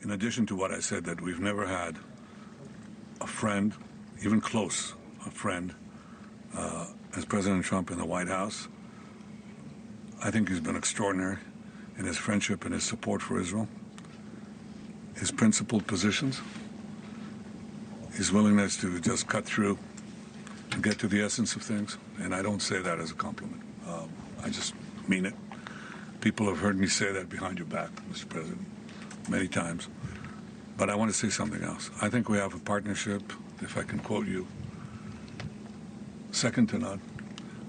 in addition to what I said, that we've never had a friend, even close, a friend, as President Trump in the White House. I think he's been extraordinary in his friendship and his support for Israel, his principled positions, his willingness to just cut through and get to the essence of things. And I don't say that as a compliment. I just mean it. People have heard me say that behind your back, Mr. President, many times. But I want to say something else. I think we have a partnership, if I can quote you, second to none.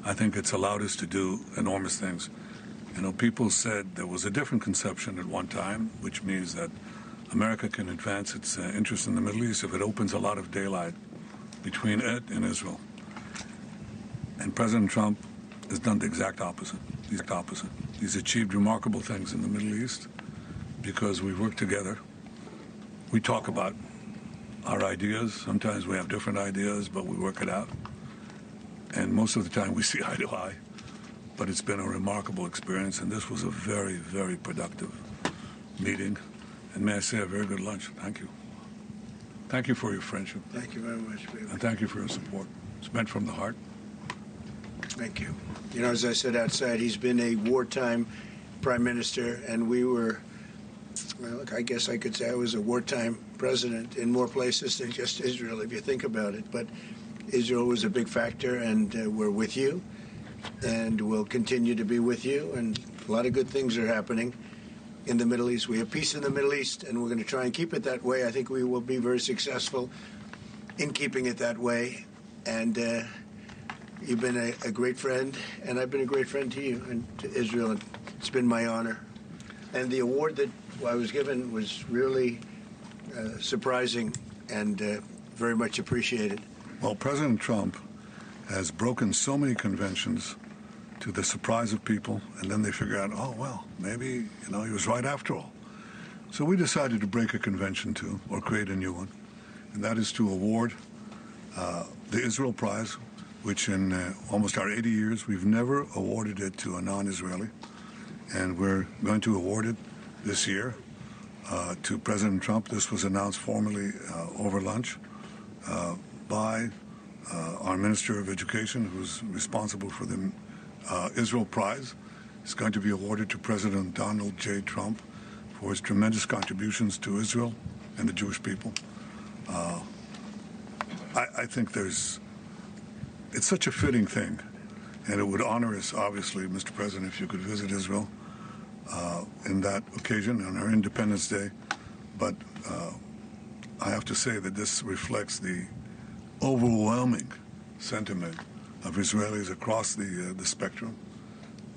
I think it's allowed us to do enormous things. You know, people said there was a different conception at one time, which means that America can advance its interests in the Middle East if it opens a lot of daylight between it and Israel. And President Trump has done the exact opposite. He's achieved remarkable things in the Middle East because we work together. We talk about our ideas. Sometimes we have different ideas, but we work it out. And most of the time we see eye to eye. But it's been a remarkable experience, and this was a very, very productive meeting. And may I say, a very good lunch. Thank you. Thank you for your friendship. Thank you very much, baby. And thank you for your support. It's meant from the heart. Thank you. You know, as I said outside, he's been a wartime prime minister, and we were, well, I guess I could say I was a wartime president in more places than just Israel, if you think about it. But Israel was a big factor, and we're with you, and we'll continue to be with you, and a lot of good things are happening in the Middle East. We have peace in the Middle East, and we're going to try and keep it that way. I think we will be very successful in keeping it that way, and you've been a great friend, and I've been a great friend to you and to Israel, and it's been my honor. And the award that I was given was really surprising and very much appreciated. Well, President Trump has broken so many conventions to the surprise of people, and then they figure out, oh, well, maybe, he was right after all. So we decided to break a convention too, or create a new one, and that is to award the Israel Prize, which in almost our 80 years, we've never awarded it to a non-Israeli, and we're going to award it this year to President Trump. This was announced formally over lunch by our Minister of Education, who's responsible for the Israel Prize. It's going to be awarded to President Donald J. Trump for his tremendous contributions to Israel and the Jewish people. I think it's such a fitting thing, and it would honor us, obviously, Mr. President, if you could visit Israel in that occasion, on our Independence Day. But I have to say that this reflects the overwhelming sentiment of Israelis across the spectrum.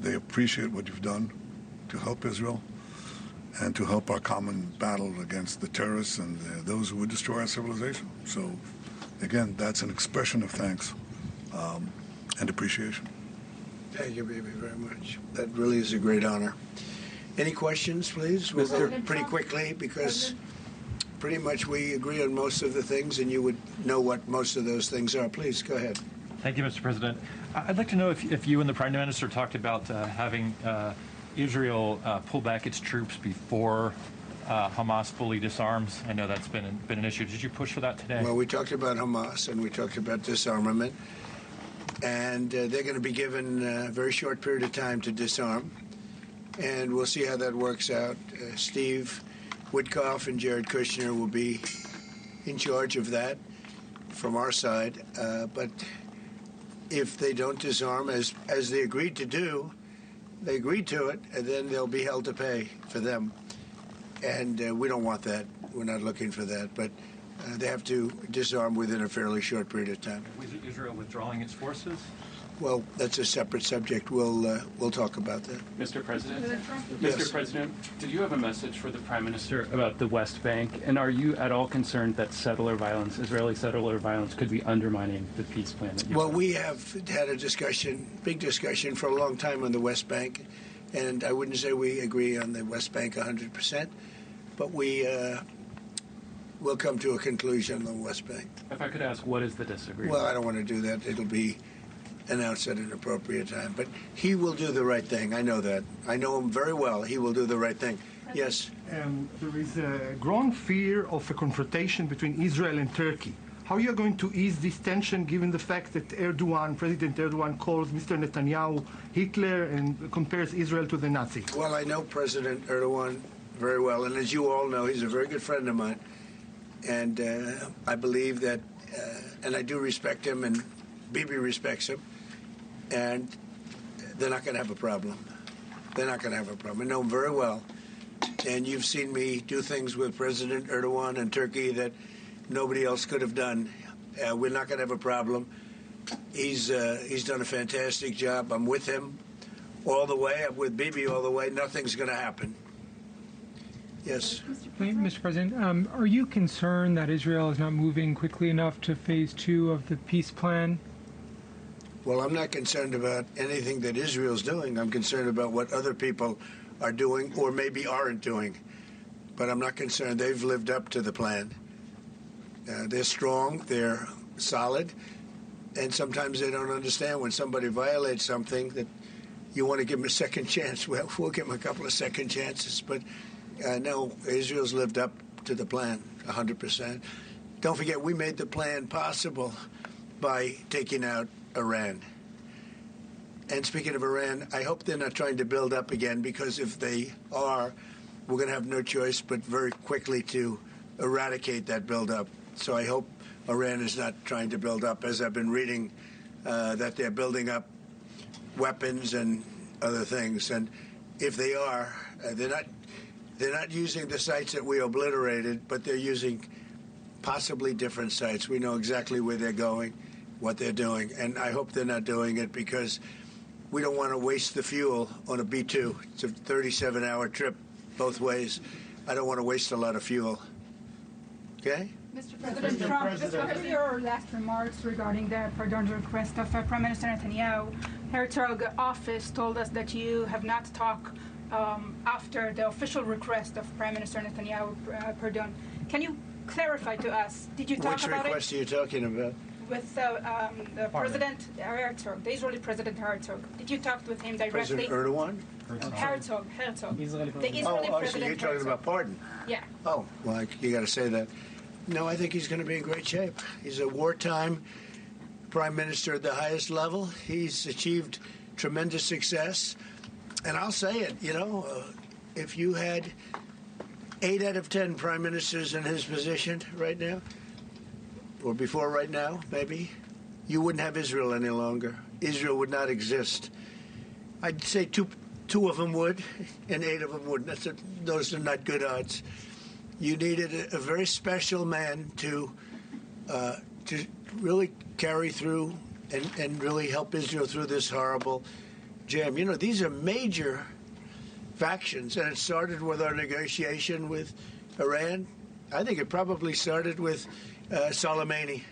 They appreciate what you've done to help Israel and to help our common battle against the terrorists and those who would destroy our civilization. So, again, that's an expression of thanks and appreciation. Thank you, baby, very much. That really is a great honor. Any questions, please? We'll go pretty quickly because pretty much we agree on most of the things, and you would know what most of those things are. Please, go ahead. Thank you, Mr. President. I'd like to know if you and the Prime Minister talked about having Israel pull back its troops before Hamas fully disarms. I know that's been an issue. Did you push for that today? Well, we talked about Hamas, and we talked about disarmament, and they're going to be given a very short period of time to disarm, and we'll see how that works out. Steve Witkoff and Jared Kushner will be in charge of that from our side, but if they don't disarm, as they agreed to do, they agreed to it, and then they'll be held to pay for them. And we don't want that. We're not looking for that. But they have to disarm within a fairly short period of time. Was Israel withdrawing its forces? Well, that's a separate subject. We'll talk about that. Mr. President? Yes. Mr. President, do you have a message for the Prime Minister about the West Bank? And are you at all concerned that Israeli settler violence, could be undermining the peace plan that you Well, we have had a big discussion for a long time on the West Bank. And I wouldn't say we agree on the West Bank 100%, but we will come to a conclusion on the West Bank. If I could ask, what is the disagreement? Well, I don't want to do that. It'll be announced at an appropriate time. But he will do the right thing. I know that. I know him very well. He will do the right thing. Yes. There is a growing fear of a confrontation between Israel and Turkey. How are you going to ease this tension given the fact that President Erdogan calls Mr. Netanyahu Hitler and compares Israel to the Nazis? Well, I know President Erdogan very well, and as you all know, he's a very good friend of mine. And I believe that, and I do respect him, and Bibi respects him, and they're not going to have a problem. They're not going to have a problem. I know him very well. And you've seen me do things with President Erdogan and Turkey that nobody else could have done. We're not going to have a problem. He's done a fantastic job. I'm with him all the way. I'm with Bibi all the way. Nothing's going to happen. Yes. Mr. President, are you concerned that Israel is not moving quickly enough to phase 2 of the peace plan? Well, I'm not concerned about anything that Israel's doing. I'm concerned about what other people are doing or maybe aren't doing. But I'm not concerned. They've lived up to the plan. They're strong. They're solid. And sometimes they don't understand when somebody violates something that you want to give them a second chance. Well, we'll give them a couple of second chances. But no, Israel's lived up to the plan 100%. Don't forget, we made the plan possible by taking out Iran. And speaking of Iran, I hope they're not trying to build up again, because if they are, we're going to have no choice but very quickly to eradicate that buildup. So I hope Iran is not trying to build up, as I've been reading, that they're building up weapons and other things. And if they are, they're not using the sites that we obliterated, but they're using possibly different sites. We know exactly where they're going, what they're doing, and I hope they're not doing it because we don't want to waste the fuel on a B-2. It's a 37-hour trip both ways. I don't want to waste a lot of fuel. Okay? Mr. President Trump, just what are your last remarks regarding the pardon request of Prime Minister Netanyahu? Herzog office told us that you have not talked after the official request of Prime Minister Netanyahu pardon. Can you clarify to us, did you talk about it? Which request are you talking about? With the President Herzog, the Israeli President Herzog. Did you talk with him directly? President Erdogan? Herzog. The Israeli President so you're talking Herzog. about pardon? Yeah. Oh, well, you got to say that. No, I think he's going to be in great shape. He's a wartime prime minister at the highest level. He's achieved tremendous success. And I'll say it, if you had 8 out of 10 prime ministers in his position right now, or before right now, maybe, you wouldn't have Israel any longer. Israel would not exist. I'd say two of them would, and 8 of them wouldn't. Those are not good odds. You needed a very special man to really carry through and really help Israel through this horrible jam. These are major factions, and it started with our negotiation with Iran. I think it probably started with Soleimani.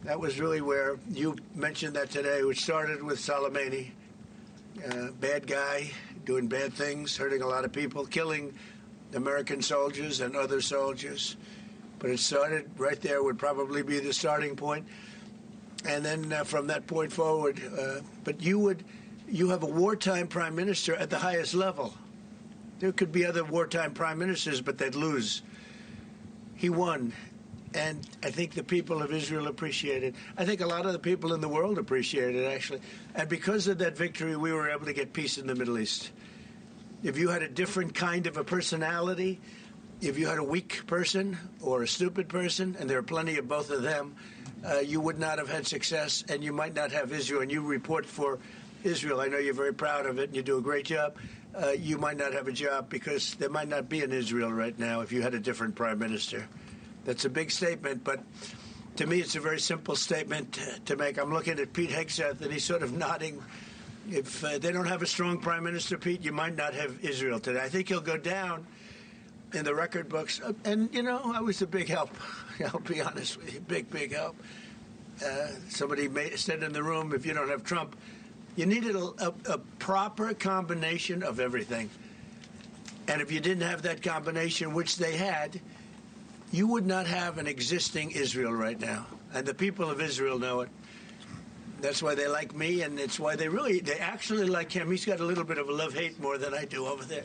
That was really where you mentioned that today, which started with Soleimani. Bad guy, doing bad things, hurting a lot of people, killing American soldiers and other soldiers. But it started right there, would probably be the starting point. And then from that point forward, but you have a wartime prime minister at the highest level. There could be other wartime prime ministers, but they'd lose. He won. And I think the people of Israel appreciate it. I think a lot of the people in the world appreciate it, actually. And because of that victory, we were able to get peace in the Middle East. If you had a different kind of a personality, if you had a weak person or a stupid person, and there are plenty of both of them, you would not have had success, and you might not have Israel. And you report for Israel. I know you're very proud of it, and you do a great job. You might not have a job because there might not be an Israel right now if you had a different prime minister. That's a big statement, but to me it's a very simple statement to make. I'm looking at Pete Hegseth, and he's sort of nodding. If they don't have a strong prime minister, Pete, you might not have Israel today. I think he'll go down in the record books. And, I was a big help. I'll be honest with you, big help. Somebody said in the room, if you don't have Trump, you needed a proper combination of everything. And if you didn't have that combination, which they had, you would not have an existing Israel right now. And the people of Israel know it. That's why they like me, and it's why they actually like him. He's got a little bit of a love-hate more than I do over there.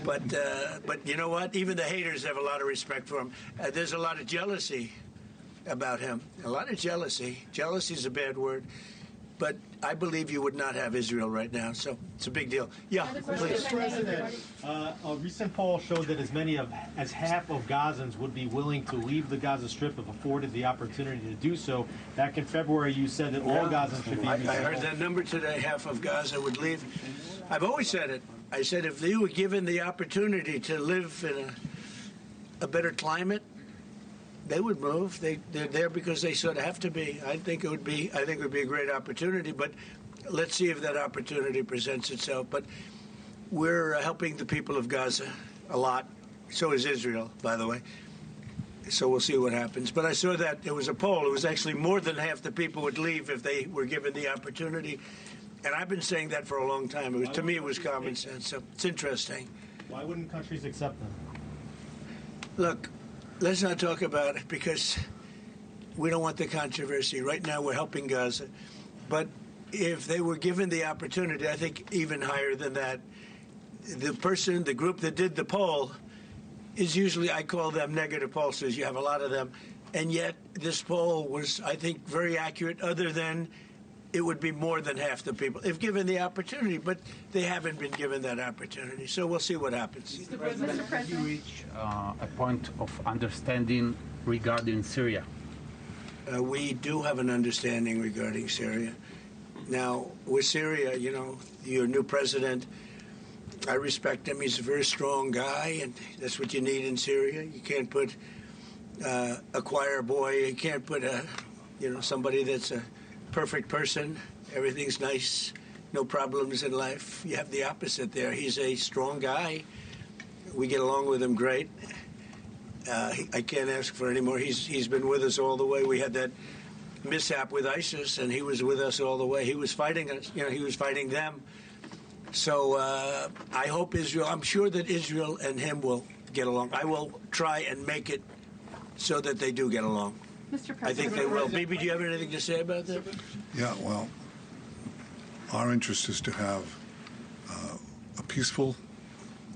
But you know what? Even the haters have a lot of respect for him. There's a lot of jealousy about him. A lot of jealousy. Jealousy is a bad word. But I believe you would not have Israel right now, so it's a big deal. Yeah, please. Mr. President, a recent poll showed that as many as half of Gazans would be willing to leave the Gaza Strip if afforded the opportunity to do so. Back in February, you said that all Gazans should be resettled. I heard that number today. Half of Gaza would leave. I've always said it. I said if they were given the opportunity to live in a better climate, they would move. They're there because they sort of have to be. I think it would be a great opportunity, but let's see if that opportunity presents itself. But we're helping the people of Gaza a lot. So is Israel, by the way. So we'll see what happens. But I saw that there was a poll. It was actually more than half the people would leave if they were given the opportunity. And I've been saying that for a long time. To me, it was common sense. So it's interesting. Why wouldn't countries accept them? Look, let's not talk about it because we don't want the controversy. Right now, we're helping Gaza. But if they were given the opportunity, I think even higher than that, the group that did the poll is usually, I call them negative pollsters. You have a lot of them. And yet this poll was, I think, very accurate, other than it would be more than half the people if given the opportunity, but they haven't been given that opportunity. So we'll see what happens. Mr. President, have you reached a point of understanding regarding Syria? We do have an understanding regarding Syria. Now, with Syria, you know, your new president, I respect him. He's a very strong guy, and that's what you need in Syria. You can't put a choir boy. You can't put somebody that's a perfect person. Everything's nice, no problems in life. You have the opposite there. He's a strong guy. We get along with him great. I can't ask for any more. He's been with us all the way. We had that mishap with ISIS, and he was with us all the way. He was fighting us. You know, he was fighting them. So I hope Israel. I'm sure that Israel and him will get along. I will try and make it so that they do get along. Mr. President. I think they will. Bibi, do you have anything to say about that? Yeah, well, our interest is to have a peaceful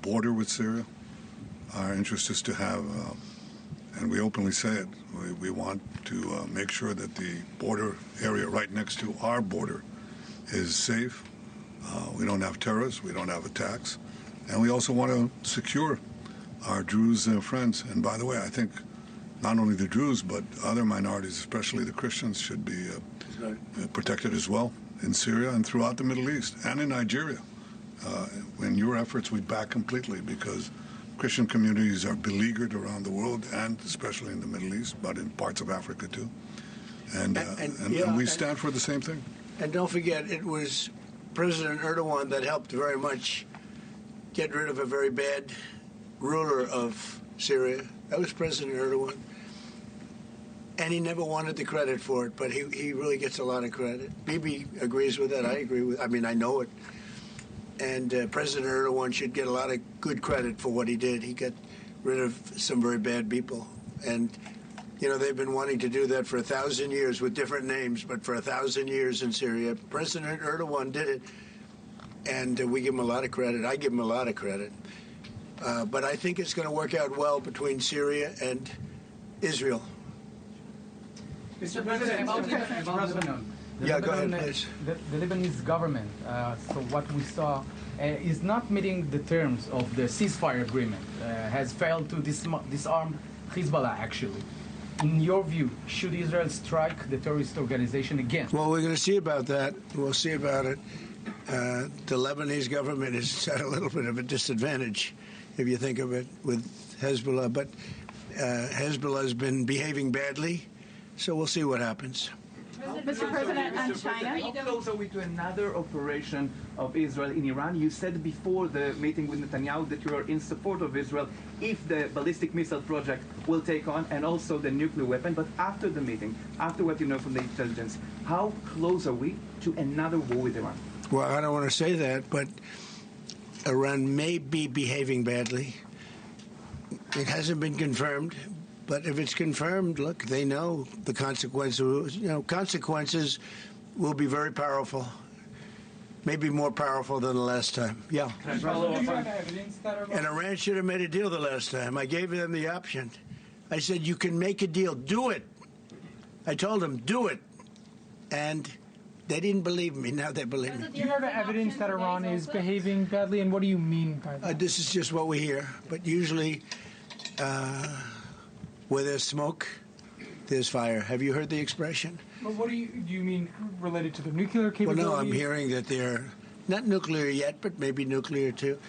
border with Syria. Our interest is to have, and we openly say it, we want to make sure that the border area right next to our border is safe. We don't have terrorists, we don't have attacks, and we also want to secure our Druze friends. And by the way, I think not only the Druze, but other minorities, especially the Christians, should be protected as well in Syria and throughout the Middle East and in Nigeria. In your efforts, we back completely, because Christian communities are beleaguered around the world, and especially in the Middle East, but in parts of Africa too. And we stand for the same thing. And don't forget, it was President Erdogan that helped very much get rid of a very bad ruler of Syria. That was President Erdogan. And he never wanted the credit for it, but he really gets a lot of credit. Bibi agrees with that. I agree with. I mean, I know it. And President Erdogan should get a lot of good credit for what he did. He got rid of some very bad people. And, you know, they've been wanting to do that for 1,000 years with different names, but for 1,000 years in Syria. President Erdogan did it, and we give him a lot of credit. I give him a lot of credit. But I think it's going to work out well between Syria and Israel. Mr. President, about Lebanon. Yeah, go ahead, please. The Lebanese government, so what we saw, is not meeting the terms of the ceasefire agreement, has failed to disarm Hezbollah, actually. In your view, should Israel strike the terrorist organization again? Well, we're going to see about that. We'll see about it. The Lebanese government is at a little bit of a disadvantage, if you think of it, with Hezbollah. But Hezbollah has been behaving badly, so we'll see what happens. Mr. President, on China. How close are we to another operation of Israel in Iran? You said before the meeting with Netanyahu that you are in support of Israel if the ballistic missile project will take on, and also the nuclear weapon. But after the meeting, after what you know from the intelligence, how close are we to another war with Iran? Well, I don't want to say that, but Iran may be behaving badly. It hasn't been confirmed. But if it's confirmed, look, they know the consequences. You know, consequences will be very powerful. maybe more powerful than the last time. Yeah. Can I follow up on evidence that And Iran should have made a deal the last time. I gave them the option. I said, you can make a deal. Do it. I told them, do it. And they didn't believe me. Now they believe me. Do you have evidence that Iran is behaving badly, and what do you mean by that? This is just what we hear. But usually, where there's smoke, there's fire. Have you heard the expression? But what do you mean related to the nuclear Well, capability? no, I'm hearing that they're not nuclear yet, but maybe nuclear too.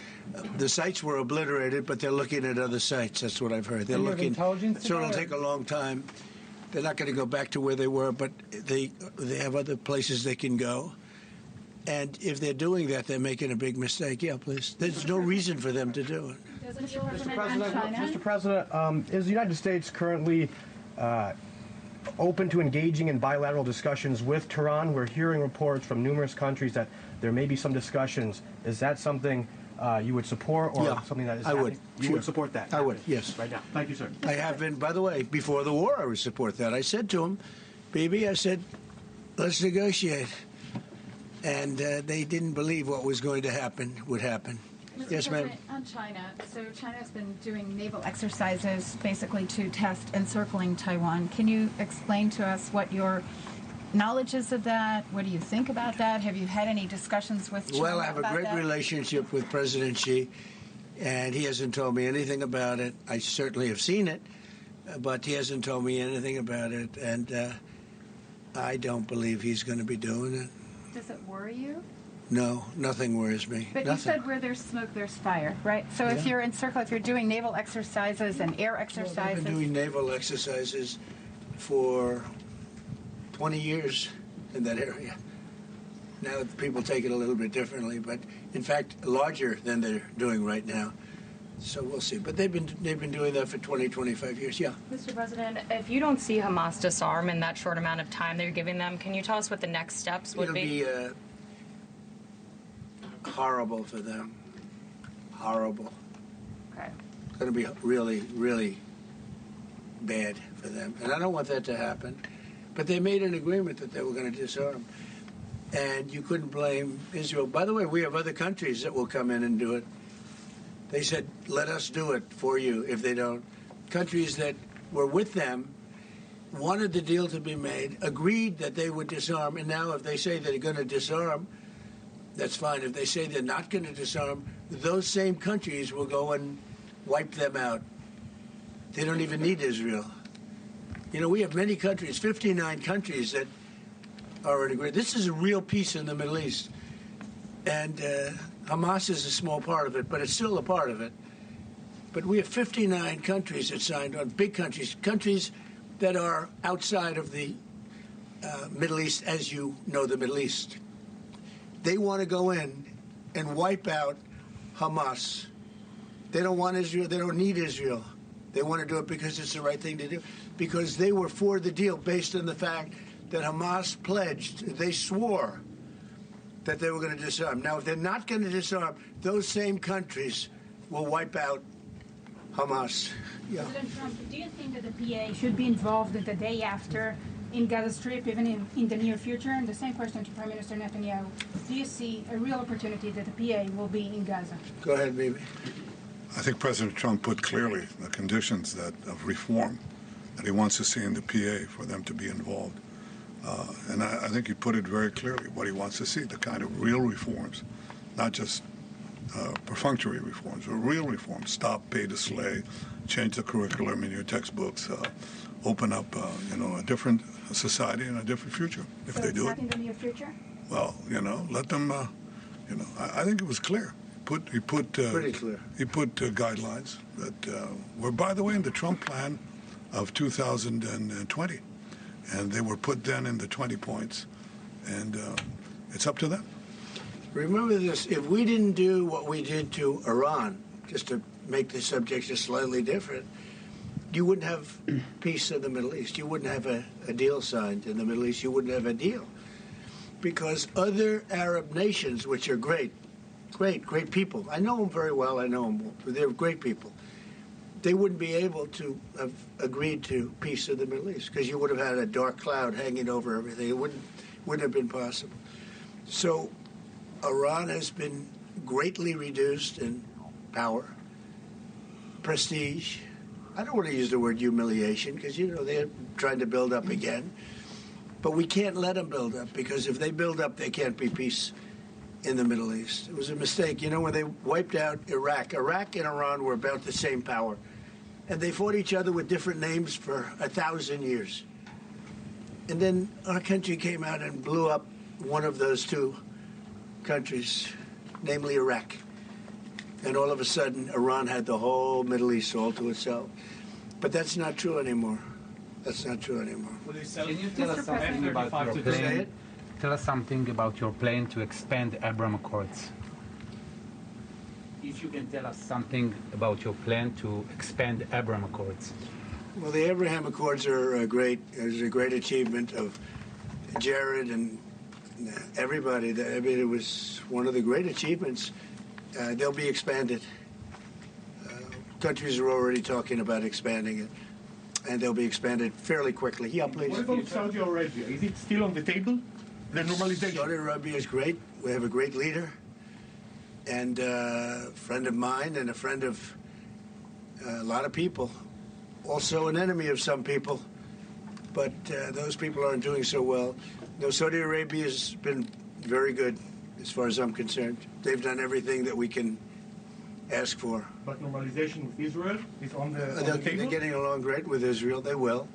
The sites were obliterated, but they're looking at other sites. That's what I've heard. They're Do you have looking. intelligence So it'll about it? take a long time. They're not going to go back to where they were, but they have other places they can go. And if they're doing that, they're making a big mistake. Yeah, please. There's no reason for them to do it. Mr. President, is the United States currently open to engaging in bilateral discussions with Tehran? We're hearing reports from numerous countries that there may be some discussions. Is that something you would support, or something that is I would. happening? You Sure. would support that? I would, yes. Right now. Thank you, sir. I have been, by the way, before the war, I would support that. I said to him, Bibi, I said, let's negotiate. And they didn't believe what was going to happen would happen. Yes, ma'am. On China, so China's been doing naval exercises basically to test encircling Taiwan. Can you explain to us what your knowledge is of that? What do you think about that? Have you had any discussions with China Well, I have a about great that? relationship with President Xi, and he hasn't told me anything about it. I certainly have seen it, but he hasn't told me anything about it, and I don't believe he's going to be doing it. Does it worry you? No, nothing worries me. But nothing. you said where there's smoke, there's fire, right? So if you're encircled, if you're doing naval exercises and air exercises... I've been doing naval exercises for 20 years in that area. Now people take it a little bit differently, but in fact larger than they're doing right now. So we'll see. But they've been doing that for 20, 25 years, yeah. Mr. President, if you don't see Hamas disarm in that short amount of time that you're giving them, can you tell us what the next steps would be? It'll be horrible for them. Horrible. Okay. It's going to be really, really bad for them. And I don't want that to happen. But they made an agreement that they were going to disarm. And you couldn't blame Israel. By the way, we have other countries that will come in and do it. They said, let us do it for you if they don't. Countries that were with them wanted the deal to be made, agreed that they would disarm, and now if they say they're going to disarm, that's fine. If they say they're not going to disarm, those same countries will go and wipe them out. They don't even need Israel. You know, we have many countries, 59 countries that are in agreement. This is a real peace in the Middle East. And Hamas is a small part of it, but it's still a part of it. But we have 59 countries that signed on, big countries, countries that are outside of the Middle East, as you know the Middle East. They want to go in and wipe out Hamas. They don't want Israel. They don't need Israel. They want to do it because it's the right thing to do, because they were for the deal based on the fact that Hamas pledged, they swore that they were going to disarm. Now, if they're not going to disarm, those same countries will wipe out Hamas. Yeah. President Trump, do you think that the PA should be involved the day after in Gaza Strip, even in the near future? And the same question to Prime Minister Netanyahu. Do you see a real opportunity that the PA will be in Gaza? Go ahead, baby. I think President Trump put clearly the conditions of reform that he wants to see in the PA for them to be involved. And I think he put it very clearly, what he wants to see, the kind of real reforms, not just perfunctory reforms, but real reforms. Stop pay to slay, change the curriculum in your textbooks, open up, a different society and a different future if they do it. In the near future? Well, let them, I think it was clear. He put pretty clear. He put guidelines that were, by the way, in the Trump plan of 2020. And they were put then in the 20 points. And it's up to them. Remember this, if we didn't do what we did to Iran, just to make the subject just slightly different, you wouldn't have peace in the Middle East. You wouldn't have a deal signed in the Middle East. You wouldn't have a deal. Because other Arab nations, which are great people, I know them very well, I know them, they're great people, they wouldn't be able to have agreed to peace in the Middle East because you would have had a dark cloud hanging over everything. It wouldn't have been possible. So Iran has been greatly reduced in power, prestige. I don't want to use the word humiliation because, they're trying to build up again. But we can't let them build up because if they build up, there can't be peace in the Middle East. It was a mistake. When they wiped out Iraq and Iran were about the same power. And they fought each other with different names for 1,000 years. And then our country came out and blew up one of those two countries, namely Iraq. And all of a sudden, Iran had the whole Middle East all to itself. But that's not true anymore. That's not true anymore. Can you tell us something about your plan? Tell us something about your plan to expand Abraham Accords. If you can tell us something about your plan to expand Abraham Accords. Well, the Abraham Accords are a great achievement of Jared and everybody. I mean, it was one of the great achievements. They'll be expanded. Countries are already talking about expanding it, and they'll be expanded fairly quickly. Yeah, please. What about Saudi Arabia? Is it still on the table? The normalization? Saudi Arabia is great. We have a great leader, and a friend of mine and a friend of a lot of people. Also an enemy of some people, but those people aren't doing so well. No, Saudi Arabia has been very good as far as I'm concerned. They've done everything that we can ask for. But normalization with Israel is on the table? They're getting along great with Israel. They will.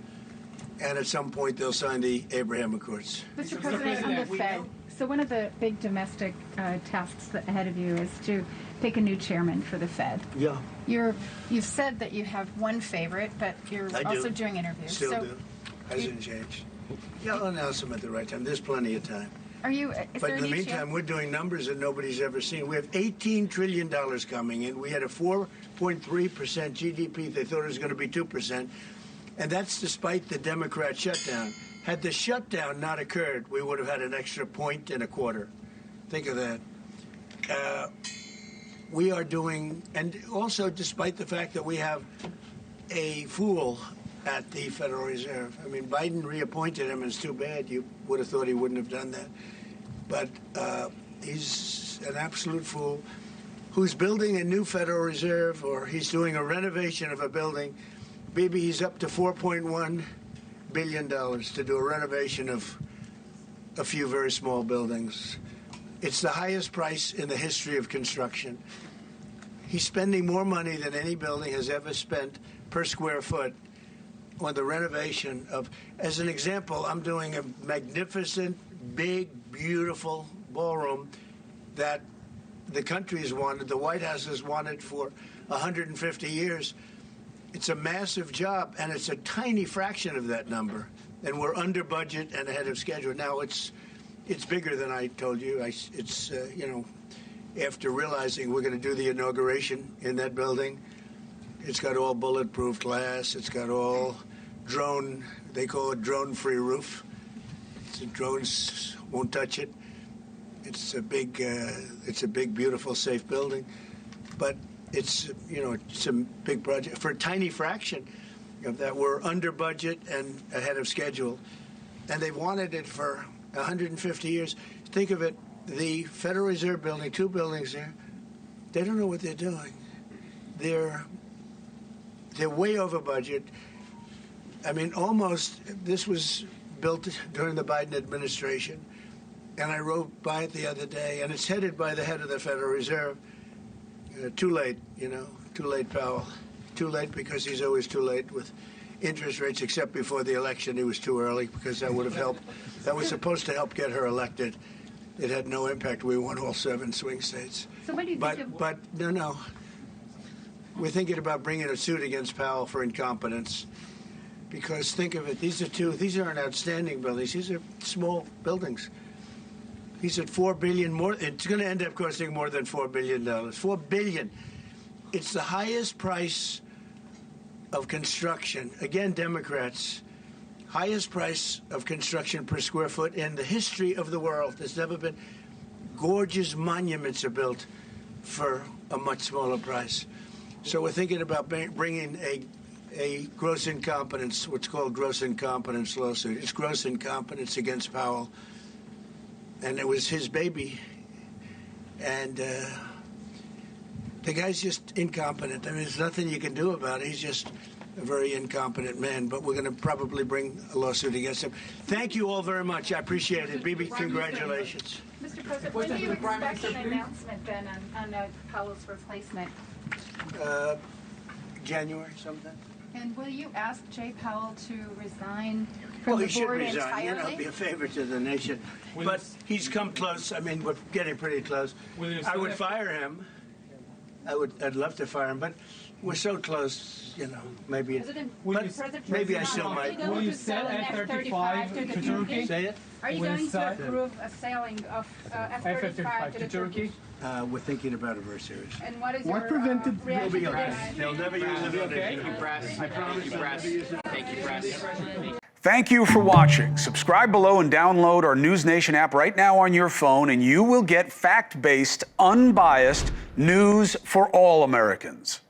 And at some point, they'll sign the Abraham Accords. Mr. President, on the Fed, so one of the big domestic tasks ahead of you is to pick a new chairman for the Fed. Yeah. You've said that you have one favorite, but you're also doing interviews. Still do. Hasn't changed. Yeah, I'll announce them at the right time. There's plenty of time. But in the meantime, we're doing numbers that nobody's ever seen. We have $18 trillion coming in. We had a 4.3% GDP. They thought it was going to be 2%. And that's despite the Democrat shutdown. Had the shutdown not occurred, we would have had an extra 1.25. Think of that. We are doing, and also despite the fact that we have a fool at the Federal Reserve. I mean, Biden reappointed him, and it's too bad. You would have thought he wouldn't have done that. But he's an absolute fool who's building a new Federal Reserve, or he's doing a renovation of a building. Maybe he's up to $4.1 billion to do a renovation of a few very small buildings. It's the highest price in the history of construction. He's spending more money than any building has ever spent per square foot on the renovation of, as an example, I'm doing a magnificent, big, beautiful ballroom that the country has wanted, the White House has wanted for 150 years. It's a massive job, and it's a tiny fraction of that number. And we're under budget and ahead of schedule. Now, it's bigger than I told you. After realizing we're going to do the inauguration in that building, it's got all bulletproof glass. It's got all drone, they call it drone-free roof. So drones won't touch it. It's a big, beautiful, safe building. But it's a big project. For a tiny fraction of that, we're under budget and ahead of schedule. And they've wanted it for 150 years. Think of it, the Federal Reserve building, 2 buildings there, they don't know what they're doing. They're way over budget. I mean, almost, this was built during the Biden administration, and I rode by it the other day, and it's headed by the head of the Federal Reserve. Too late, too late, Powell. Too late because he's always too late with interest rates, except before the election. He was too early because that would have helped. That was supposed to help get her elected. It had no impact. We won all 7 swing states. So what do you think of... But no. We're thinking about bringing a suit against Powell for incompetence. Because think of it, these aren't outstanding buildings. These are small buildings. He's at $4 billion more. It's going to end up costing more than $4 billion. $4 billion. It's the highest price of construction. Again, Democrats, highest price of construction per square foot in the history of the world. There's never been. Gorgeous monuments are built for a much smaller price. So we're thinking about bringing a gross incompetence, what's called gross incompetence lawsuit. It's gross incompetence against Powell. And it was his baby. And the guy's just incompetent. I mean, there's nothing you can do about it. He's just a very incompetent man, but we're going to probably bring a lawsuit against him. Thank you all very much. I appreciate it. Bibi, congratulations. Mr. President, when do you expect an announcement then on Powell's replacement? January sometime. And will you ask Jay Powell to resign Well, from he the should board resign, you know, entirely? be a favor to the nation. But he's come close. I mean, we're getting pretty close. I would fire him. I'd love to fire him, but we're so close, you know, maybe. Maybe I still might. Will you sell F-35 to Turkey? Say it? Are you going to approve a sailing of F-35 to the Turkish? We're thinking about it very seriously. And what is your reaction We'll be to okay. that? They'll never use it. Thank you, press. I promise. Thank you, press. Thank you, press. Thank you for watching. Subscribe below and download our NewsNation app right now on your phone, and you will get fact-based, unbiased news for all Americans.